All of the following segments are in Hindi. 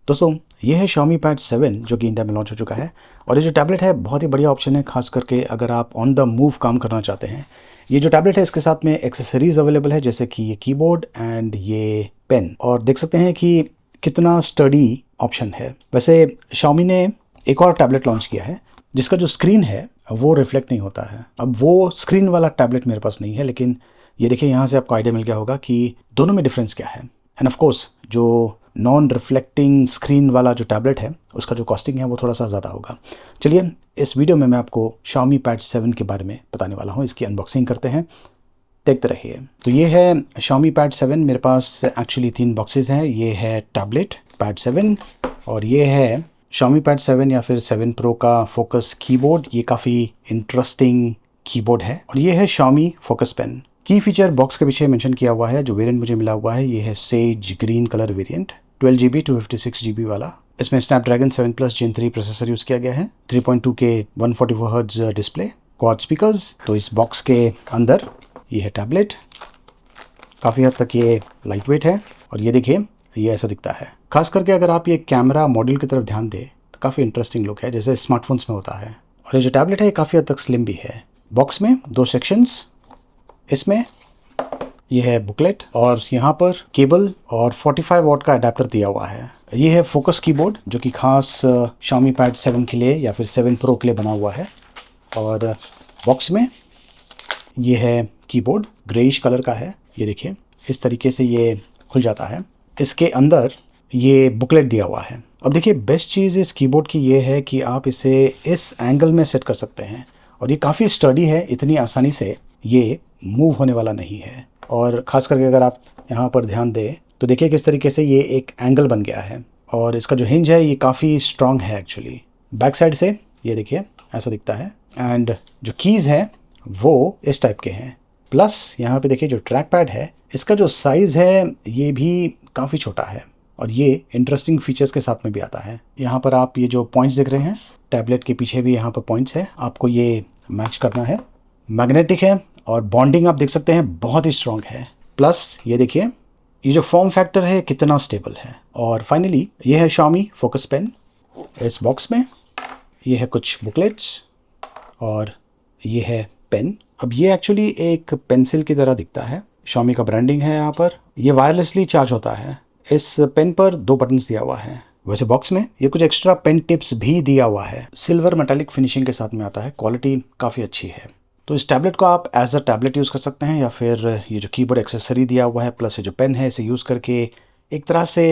दोस्तों ये है Xiaomi Pad 7 जो कि इंडिया में लॉन्च हो चुका है। और ये जो टैबलेट है बहुत ही बढ़िया ऑप्शन है, खास करके अगर आप ऑन द मूव काम करना चाहते हैं। ये जो टैबलेट है इसके साथ में एक्सेसरीज अवेलेबल है, जैसे कि ये कीबोर्ड एंड ये पेन। और देख सकते हैं कि कितना स्टडी ऑप्शन है। वैसे Xiaomi ने एक और टैबलेट लॉन्च किया है जिसका जो स्क्रीन है वो रिफ्लेक्ट नहीं होता है। अब वो स्क्रीन वाला टैबलेट मेरे पास नहीं है, लेकिन ये देखिए यहाँ से आपको आइडिया मिल गया होगा कि दोनों में डिफरेंस क्या है। एंड ऑफ कोर्स जो नॉन रिफ्लेक्टिंग स्क्रीन वाला जो टैबलेट है उसका जो कॉस्टिंग है वो थोड़ा सा ज़्यादा होगा। चलिए इस वीडियो में मैं आपको Xiaomi Pad 7 के बारे में बताने वाला हूँ। इसकी अनबॉक्सिंग करते हैं, देखते रहिए। तो ये है Xiaomi Pad 7। मेरे पास एक्चुअली 3 बॉक्सेस हैं। ये है टैबलेट Pad 7 और ये है Xiaomi Pad 7 या फिर 7 Pro का फोकस कीबोर्ड। ये काफ़ी इंटरेस्टिंग कीबोर्ड है। और ये है Xiaomi फोकस पेन। की फीचर बॉक्स के पीछे मेंशन किया हुआ है। जो वेरिएंट मुझे मिला हुआ है ये है sage green colour variant, 12GB 256GB वाला। इसमें Snapdragon 7 plus Gen 3 processor use किया गया है, 3.2K 144 hertz display, quad speakers. तो इस बॉक्स के अंदर ये है टैबलेट। काफ़ी हद तक ये लाइट वेट है और ये देखिए ये ऐसा दिखता है। खास करके अगर आप ये कैमरा मॉड्यूल की तरफ ध्यान दें तो काफ़ी इंटरेस्टिंग लुक है, जैसे स्मार्टफोन्स में होता है। और ये जो टैबलेट है ये काफ़ी हद तक स्लिम भी है। बॉक्स में 2 सेक्शंस, इसमें ये है बुकलेट और यहाँ पर केबल और 45 वॉट का अडेप्टर दिया हुआ है। ये है फोकस कीबोर्ड जो कि खास Xiaomi Pad 7 के लिए या फिर 7 Pro के लिए बना हुआ है। और बॉक्स में ये है कीबोर्ड, ग्रेइश कलर का है। ये देखिए इस तरीके से ये खुल जाता है। इसके अंदर ये बुकलेट दिया हुआ है। अब देखिए बेस्ट चीज़ इस कीबोर्ड की ये है कि आप इसे इस एंगल में सेट कर सकते हैं और ये काफ़ी स्टडी है, इतनी आसानी से ये मूव होने वाला नहीं है। और ख़ास करके अगर आप यहाँ पर ध्यान दें तो देखिए किस तरीके से ये एक एंगल बन गया है। और इसका जो हिंज है ये काफ़ी स्ट्रॉन्ग है एक्चुअली। बैक साइड से ये देखिए ऐसा दिखता है। एंड जो कीज़ है वो इस टाइप के हैं। प्लस यहाँ पे देखिए जो ट्रैक पैड है इसका जो साइज़ है ये भी काफ़ी छोटा है और ये इंटरेस्टिंग फीचर्स के साथ में भी आता है। यहाँ पर आप ये जो पॉइंट्स देख रहे हैं, टैबलेट के पीछे भी यहाँ पर पॉइंट्स है, आपको ये मैच करना है। मैग्नेटिक है और बॉन्डिंग आप देख सकते हैं बहुत ही स्ट्रॉन्ग है। प्लस ये देखिए ये जो फॉर्म फैक्टर है कितना स्टेबल है। और फाइनली ये है Xiaomi फोकस पेन। इस बॉक्स में ये है कुछ बुकलेट्स और ये है पेन। अब ये एक्चुअली एक पेंसिल की तरह दिखता है। Xiaomi का ब्रांडिंग है यहाँ पर। ये वायरलेसली चार्ज होता है। इस पेन पर 2 बटन्स दिया हुआ है। वैसे बॉक्स में ये कुछ एक्स्ट्रा पेन टिप्स भी दिया हुआ है। सिल्वर मेटालिक फिनिशिंग के साथ में आता है, क्वालिटी काफ़ी अच्छी है। तो इस टैबलेट को आप एज अ टैबलेट यूज़ कर सकते हैं या फिर ये जो कीबोर्ड एक्सेसरी दिया हुआ है प्लस ये जो पेन है इसे यूज़ करके एक तरह से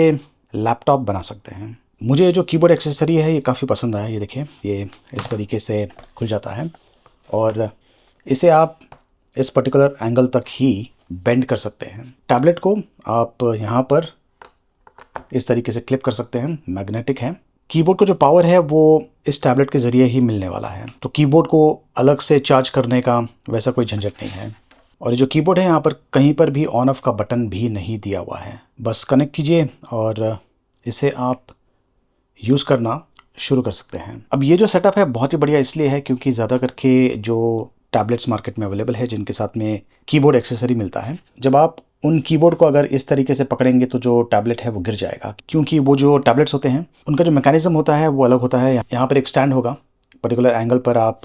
लैपटॉप बना सकते हैं। मुझे जो कीबोर्ड एक्सेसरी है ये काफ़ी पसंद आया। ये देखिए ये इस तरीके से खुल जाता है और इसे आप इस पर्टिकुलर एंगल तक ही बेंड कर सकते हैं। टैबलेट को आप यहाँ पर इस तरीके से क्लिप कर सकते हैं, मैग्नेटिक है। कीबोर्ड को जो पावर है वो इस टैबलेट के ज़रिए ही मिलने वाला है, तो कीबोर्ड को अलग से चार्ज करने का वैसा कोई झंझट नहीं है। और ये जो कीबोर्ड है यहाँ पर कहीं पर भी ऑन ऑफ का बटन भी नहीं दिया हुआ है। बस कनेक्ट कीजिए और इसे आप यूज़ करना शुरू कर सकते हैं। अब ये जो सेटअप है बहुत ही बढ़िया इसलिए है क्योंकि ज़्यादा करके जो टैबलेट्स मार्केट में अवेलेबल है जिनके साथ में कीबोर्ड एक्सेसरी मिलता है, जब आप उन कीबोर्ड को अगर इस तरीके से पकड़ेंगे तो जो टैबलेट है वो गिर जाएगा, क्योंकि वो जो टैबलेट्स होते हैं उनका जो मैकेनिज्म होता है वो अलग होता है। यहाँ पर एक स्टैंड होगा, पर्टिकुलर एंगल पर आप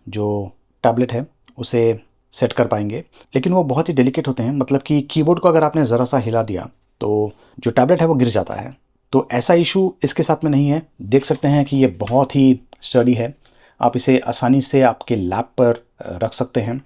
जो टैबलेट है उसे सेट कर पाएंगे, लेकिन वो बहुत ही डेलिकेट होते हैं। मतलब कि कीबोर्ड को अगर आपने ज़रा सा हिला दिया तो जो टैबलेट है वो गिर जाता है। तो ऐसा इशू इसके साथ में नहीं है। देख सकते हैं कि ये बहुत ही स्टडी है, आप इसे आसानी से आपके लैप पर रख सकते हैं।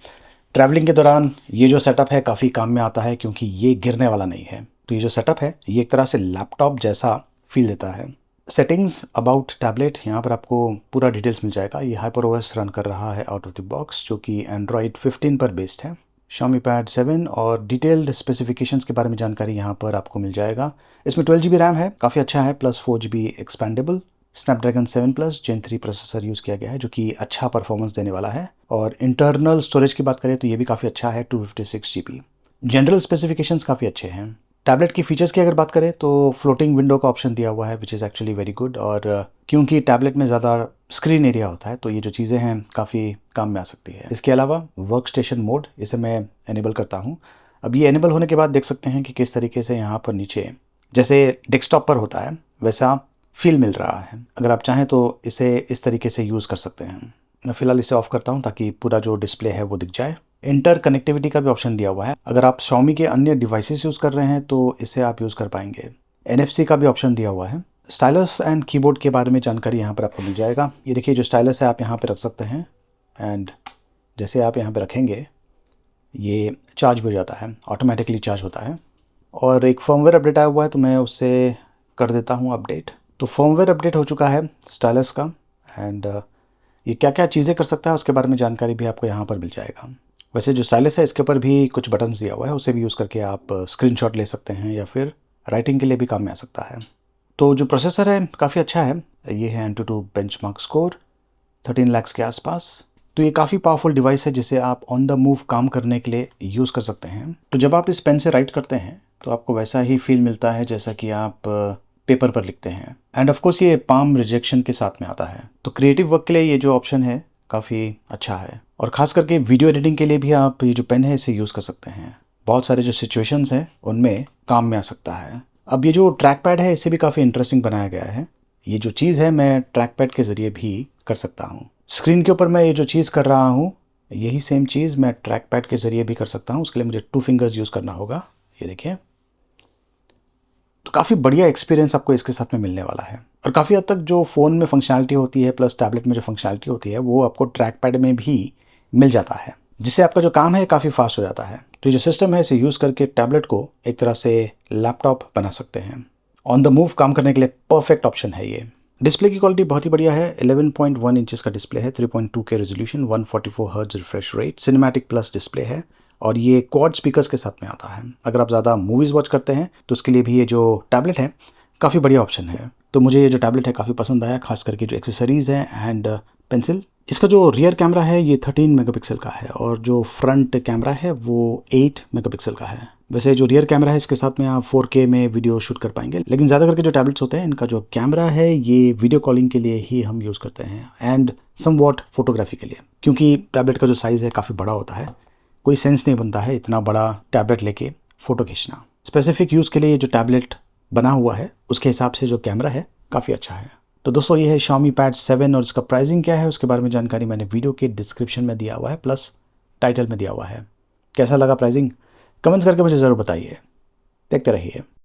ट्रैवलिंग के दौरान ये जो सेटअप है काफ़ी काम में आता है क्योंकि ये गिरने वाला नहीं है। तो ये जो सेटअप है ये एक तरह से लैपटॉप जैसा फील देता है। सेटिंग्स अबाउट टैबलेट, यहाँ पर आपको पूरा डिटेल्स मिल जाएगा। ये HyperOS रन कर रहा है आउट ऑफ द बॉक्स जो कि Android 15 पर बेस्ड है। Xiaomi Pad 7 और डिटेल्ड स्पेसिफिकेशंस के बारे में जानकारी यहाँ पर आपको मिल जाएगा। इसमें 12GB रैम है, काफ़ी अच्छा है, plus 4GB expandable. Snapdragon 7 plus Gen 3 processor use किया गया है जो कि अच्छा परफॉर्मेंस देने वाला है। और इंटरनल स्टोरेज की बात करें तो ये भी काफ़ी अच्छा है, 256GB। जनरल स्पेसिफिकेशंस काफ़ी अच्छे हैं। टैबलेट की फीचर्स की अगर बात करें तो फ्लोटिंग विंडो का ऑप्शन दिया हुआ है which is actually very good. और क्योंकि टैबलेट में ज़्यादा स्क्रीन एरिया होता है तो ये जो चीज़ें हैं काफ़ी काम में आ सकती है। इसके अलावा वर्क स्टेशन मोड, इसे मैं एनेबल करता हूँ। अब ये एनेबल होने के बाद देख सकते हैं कि किस तरीके से यहाँ पर नीचे जैसे डेस्कटॉप पर होता है वैसा फील मिल रहा है। अगर आप चाहें तो इसे इस तरीके से यूज़ कर सकते हैं। मैं फ़िलहाल इसे ऑफ़ करता हूँ ताकि पूरा जो डिस्प्ले है वो दिख जाए। इंटर कनेक्टिविटी का भी ऑप्शन दिया हुआ है। अगर आप Xiaomi के अन्य डिवाइसेस यूज़ कर रहे हैं तो इसे आप यूज़ कर पाएंगे। NFC का भी ऑप्शन दिया हुआ है। स्टाइलस एंड कीबोर्ड के बारे में जानकारी यहाँ पर आपको मिल जाएगा। ये देखिए जो स्टाइलस है आप यहाँ पे रख सकते हैं एंड जैसे आप यहाँ पे रखेंगे ये चार्ज भी हो जाता है, ऑटोमेटिकली चार्ज होता है। और एक फर्मवेयर अपडेट आया हुआ है तो मैं उसे कर देता हूँ अपडेट। तो फर्मवेयर अपडेट हो चुका है स्टाइलस का एंड ये क्या क्या चीज़ें कर सकता है उसके बारे में जानकारी भी आपको यहाँ पर मिल जाएगा। वैसे जो स्टाइलस है इसके ऊपर भी कुछ बटन्स दिया हुआ है, उसे भी यूज़ करके आप स्क्रीनशॉट ले सकते हैं या फिर राइटिंग के लिए भी काम में आ सकता है। तो जो प्रोसेसर है काफ़ी अच्छा है। ये है Antutu बेंचमार्क स्कोर 13 लाख के आसपास। तो ये काफ़ी पावरफुल डिवाइस है जिसे आप ऑन द मूव काम करने के लिए यूज़ कर सकते हैं। तो जब आप इस पेन से राइट करते हैं तो आपको वैसा ही फील मिलता है जैसा कि आप पेपर पर लिखते हैं। एंड ऑफ कोर्स ये पाम रिजेक्शन के साथ में आता है। तो क्रिएटिव वर्क के लिए ये जो ऑप्शन है काफ़ी अच्छा है और ख़ास करके वीडियो एडिटिंग के लिए भी आप ये जो पेन है इसे यूज़ कर सकते हैं। बहुत सारे जो सिचुएशंस हैं उनमें काम में आ सकता है। अब ये जो ट्रैक पैड है इसे भी काफ़ी इंटरेस्टिंग बनाया गया है। ये जो चीज़ है मैं ट्रैक पैड के ज़रिए भी कर सकता हूँ। स्क्रीन के ऊपर मैं ये जो चीज़ कर रहा हूँ यही सेम चीज़ मैं ट्रैक पैड के ज़रिए भी कर सकता हूँ। उसके लिए मुझे 2 फिंगर्स यूज़ करना होगा। ये देखिए, तो काफ़ी बढ़िया एक्सपीरियंस आपको इसके साथ में मिलने वाला है। और काफ़ी हद तक जो फ़ोन में फंक्शनैलिटी होती है प्लस टैबलेट में जो फंक्शनैलिटी होती है वो आपको ट्रैक पैड में भी मिल जाता है, जिससे आपका जो काम है काफ़ी फास्ट हो जाता है। तो ये जो सिस्टम है इसे यूज़ करके टैबलेट को एक तरह से लैपटॉप बना सकते हैं। ऑन द मूव काम करने के लिए परफेक्ट ऑप्शन है ये। डिस्प्ले की क्वालिटी बहुत ही बढ़िया है। 11.1 इंचेस का डिस्प्ले है, 3.2 के resolution, 144 hertz refresh rate, cinematic plus display है और ये क्वाड स्पीकर्स के साथ में आता है। अगर आप ज़्यादा मूवीज़ वॉच करते हैं तो उसके लिए भी ये जो टैबलेट है काफ़ी बढ़िया ऑप्शन है। तो मुझे ये जो टैबलेट है काफ़ी पसंद आया, खास करके जो एक्सेसरीज़ हैं एंड पेंसिल। इसका जो रियर कैमरा है ये 13 मेगापिक्सल का है और जो फ्रंट कैमरा है वो 8 मेगापिक्सल का है। वैसे जो रियर कैमरा है इसके साथ में आप 4K में वीडियो शूट कर पाएंगे, लेकिन ज़्यादा करके जो टैबलेट्स होते हैं इनका जो कैमरा है ये वीडियो कॉलिंग के लिए ही हम यूज़ करते हैं एंड समवॉट फोटोग्राफी के लिए, क्योंकि टैबलेट का जो साइज़ है काफ़ी बड़ा होता है। कोई सेंस नहीं बनता है इतना बड़ा टैबलेट लेके फ़ोटो खींचना। स्पेसिफिक यूज़ के लिए जो टैबलेट बना हुआ है उसके हिसाब से जो कैमरा है काफ़ी अच्छा है। तो दोस्तों ये है Xiaomi Pad 7 और इसका प्राइसिंग क्या है उसके बारे में जानकारी मैंने वीडियो के डिस्क्रिप्शन में दिया हुआ है प्लस टाइटल में दिया हुआ है। कैसा लगा प्राइसिंग कमेंट्स करके मुझे ज़रूर बताइए। देखते रहिए।